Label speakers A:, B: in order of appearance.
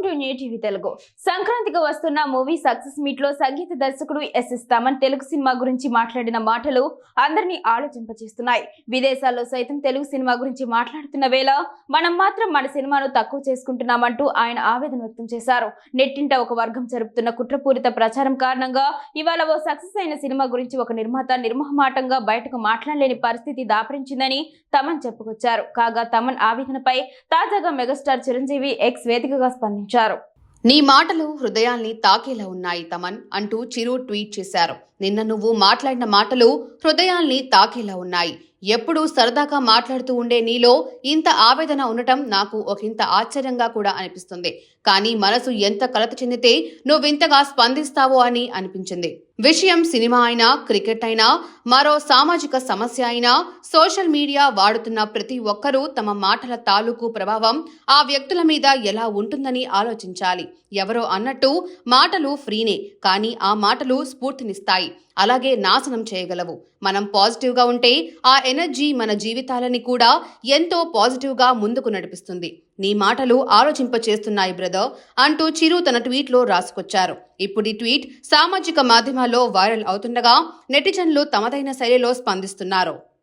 A: To new TV Telugu. సంక్రాంతికి వస్తున్న movie success meet లో సంగీత దర్శకుడు ఎస్ఎస్ తమన్ తెలుగు సినిమా గురించి మాట్లాడిన మాటలు అందరినీ ఆలోచింపచేస్తున్నాయి. విదేశాల్లో సైతం తెలుగు సినిమా గురించి మాట్లాడుతున్న వేళ మనం మాత్రం మన సినిమాను తక్కువ చేసుకుంటున్నామంటూ ఆయన ఆవేదన వ్యక్తం చేశారు. నెట్టింట ఒక వర్గం జరుపుతున్న కుట్రపూరిత ప్రచారం కారణంగా ఇవాళ ఓ సక్సెస్ అయిన సినిమా గురించి ఒక నిర్మాత నిర్మోహమాటంగా బయటకు మాట్లాడలేని పరిస్థితి దాపరించిందని తమన్ చెప్పుకొచ్చారు. కాగా తమన్ ఆవేదనపై తాజాగా మెగాస్టార్ చిరంజీవి ఎక్స్ వేదికగా స్పందించారు.
B: నీ మాటలు హృదయాల్ని తాకేలా ఉన్నాయి తమన్ అంటూ చిరు ట్వీట్ చేశారు. నిన్న నువ్వు మాట్లాడిన మాటలు హృదయాల్ని తాకేలా ఉన్నాయి. ఎప్పుడూ సరదాగా మాట్లాడుతూ ఉండే నీలో ఇంత ఆవేదన ఉండటం నాకు ఒకంత ఆశ్చర్యంగా కూడా అనిపిస్తుంది. కానీ మనసు ఎంత కలత చెందితే నువ్వింతగా స్పందిస్తావో అని అనిపించింది. విషయం సినిమా అయినా, క్రికెట్ అయినా, మరో సామాజిక సమస్య అయినా, సోషల్ మీడియా వాడుతున్న ప్రతి ఒక్కరూ తమ మాటల తాలూకు ప్రభావం ఆ వ్యక్తుల మీద ఎలా ఉంటుందని ఆలోచించాలి. ఎవరో అన్నట్టు మాటలు ఫ్రీనే, కానీ ఆ మాటలు స్ఫూర్తినిస్తాయి, అలాగే నాశనం చేయగలవు. మనం పాజిటివ్ గా ఉంటే ఆ ఎనర్జీ మన జీవితాలని కూడా ఎంతో పాజిటివ్ గా ముందుకు నడిపిస్తుంది. నీ మాటలు ఆలోచింప చేస్తున్నాయి బ్రదర్ అంటూ చిరు తన ట్వీట్ లో రాసుకొచ్చారు. ఇప్పుడు ఈ ట్వీట్ సామాజిక మాధ్యమాల్లో వైరల్ అవుతుండగా నెటిజన్లు తమదైన శైలిలో స్పందిస్తున్నారు.